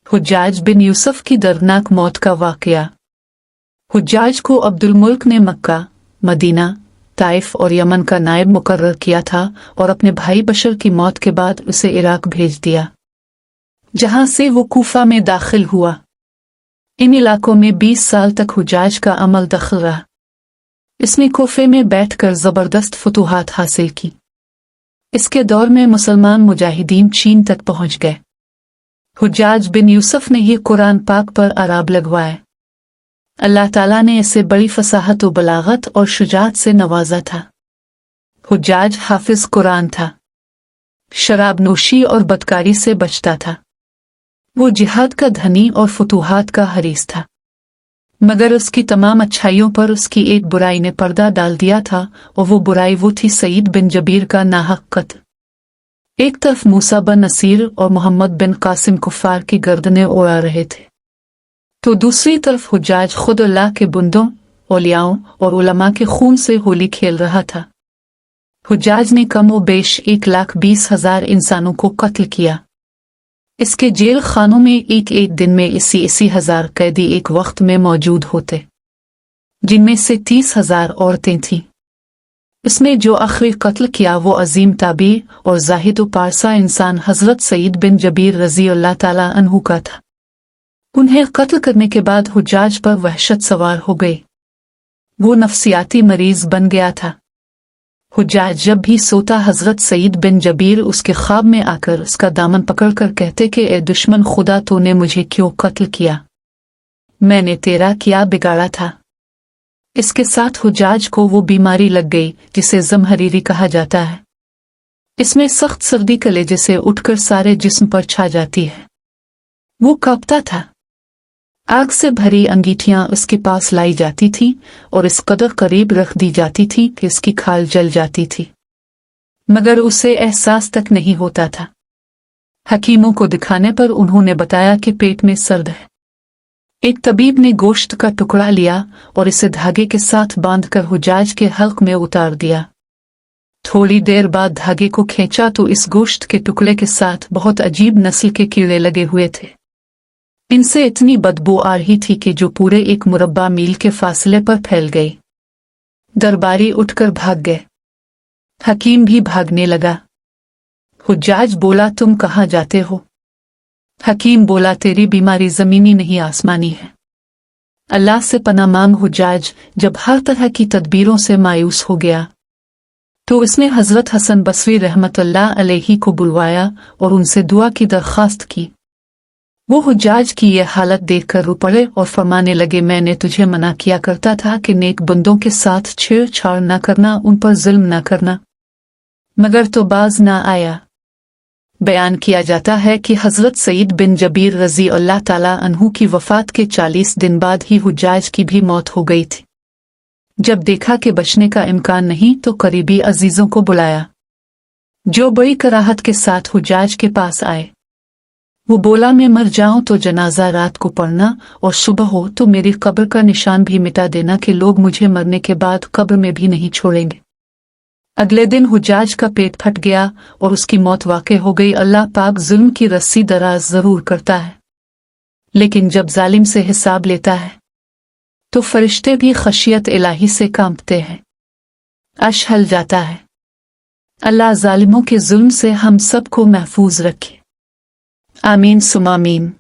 हुज्जाज बिन यूसुफ की दर्दनाक मौत का वाकया। हुज्जाज को अब्दुल मुल्क ने मक्का, मदीना, ताइफ और यमन का नायब मुकर्रर किया था और अपने भाई बशर की मौत के बाद उसे इराक भेज दिया, जहां से वो कूफा में दाखिल हुआ। इन इलाकों में 20 साल तक हुज्जाज का अमल दखल रहा। इसने कोफे में बैठकर जबरदस्त फतूहात हासिल की। इसके दौर में मुसलमान मुजाहिदीन चीन तक पहुंच गए। हुज्जाज बिन यूसुफ ने ये कुरान पाक पर अराब लगवाए। अल्लाह ताला ने इसे बड़ी फसाहत व बलागत और शुजात से नवाजा था। हुज्जाज हाफिज कुरान था, शराब नोशी और बदकारी से बचता था। वो जिहाद का धनी और फतूहात का हरीस था, मगर उसकी तमाम अच्छाइयों पर उसकी एक बुराई ने पर्दा डाल दिया था, और वो बुराई वो थी सईद बिन जबीर का नाहक कत्ल। एक तरफ मूसा बिन नसीर और मोहम्मद बिन कासिम कुफार की गर्दनें उड़ा रहे थे, तो दूसरी तरफ हुज्जाज खुद अल्लाह के बंदों, औलियाओं और उलमा के खून से होली खेल रहा था। हुज्जाज ने कम व बेश 1,20,000 इंसानों को कत्ल किया। इसके जेल खानों में एक दिन में 80,000 कैदी एक वक्त में मौजूद होते, जिनमें से 30,000 औरतें थीं। इसने जो आखिरी कत्ल किया वो अजीम ताबी और जाहिद व पारसा इंसान हजरत सईद बिन जबीर रजी अल्लाह ताला अन्हु का था। उन्हें कत्ल करने के बाद हुज्जाज पर वहशत सवार हो गई। वो नफसियाती मरीज बन गया था। हुज्जाज जब भी सोता हजरत सईद बिन जबीर उसके ख्वाब में आकर उसका दामन पकड़कर कहते कि ए दुश्मन खुदा, तूने मुझे क्यों कत्ल किया? मैंने तेरा क्या बिगाड़ा था? इसके साथ हुज्जाज को वो बीमारी लग गई जिसे ज़महरीरी कहा जाता है। इसमें सख्त सर्दी कलेजे से उठकर सारे जिस्म पर छा जाती है। वो कांपता था। आग से भरी अंगीठियां उसके पास लाई जाती थी और इस कदर करीब रख दी जाती थी कि उसकी खाल जल जाती थी, मगर उसे एहसास तक नहीं होता था। हकीमों को दिखाने पर उन्होंने बताया कि पेट में सर्द है। एक तबीब ने गोश्त का टुकड़ा लिया और इसे धागे के साथ बांधकर हुज्जाज के हल्क में उतार दिया। थोड़ी देर बाद धागे को खींचा तो इस गोश्त के टुकड़े के साथ बहुत अजीब नस्ल के कीड़े लगे हुए थे। इनसे इतनी बदबू आ रही थी कि जो पूरे 1 मुरब्बा मील के फासले पर फैल गई। दरबारी उठकर भाग गए। हकीम भी भागने लगा। हुज्जाज बोला, तुम कहाँ जाते हो? हकीम बोला, तेरी बीमारी जमीनी नहीं आसमानी है। अल्लाह से पनाह मांग। हुज्जाज जब हर तरह की तदबीरों से मायूस हो गया तो उसने हजरत हसन बसरी रहमतुल्लाह अलैहि को बुलवाया और उनसे दुआ की दरख्वास्त की। वो हुज्जाज की यह हालत देखकर रो पड़े और फरमाने लगे, मैंने तुझे मना किया करता था कि नेक बंदों के साथ छेड़छाड़ न करना, उन पर जुल्म न करना, मगर तो बाज ना आया। बयान किया जाता है कि हजरत सईद बिन जबीर रजी अल्लाह ताला अन्हु की वफात के 40 दिन बाद ही हुज्जाज की भी मौत हो गई थी। जब देखा कि बचने का इम्कान नहीं तो करीबी अजीजों को बुलाया, जो बड़ी कराहत के साथ हुज्जाज के पास आए। वो बोला, मैं मर जाऊं तो जनाजा रात को पढ़ना और सुबह हो तो मेरी कब्र का निशान भी मिटा देना कि लोग मुझे मरने के बाद कब्र में भी नहीं छोड़ेंगे। अगले दिन हुज्जाज का पेट फट गया और उसकी मौत वाक़ई हो गई। अल्लाह पाक जुल्म की रस्सी दराज जरूर करता है, लेकिन जब जालिम से हिसाब लेता है तो फरिश्ते भी खशियत इलाही से कांपते हैं। अर्श हल जाता है। अल्लाह जालिमों के जुल्म से हम सबको महफूज रखे। आमीन सुमा आमीन।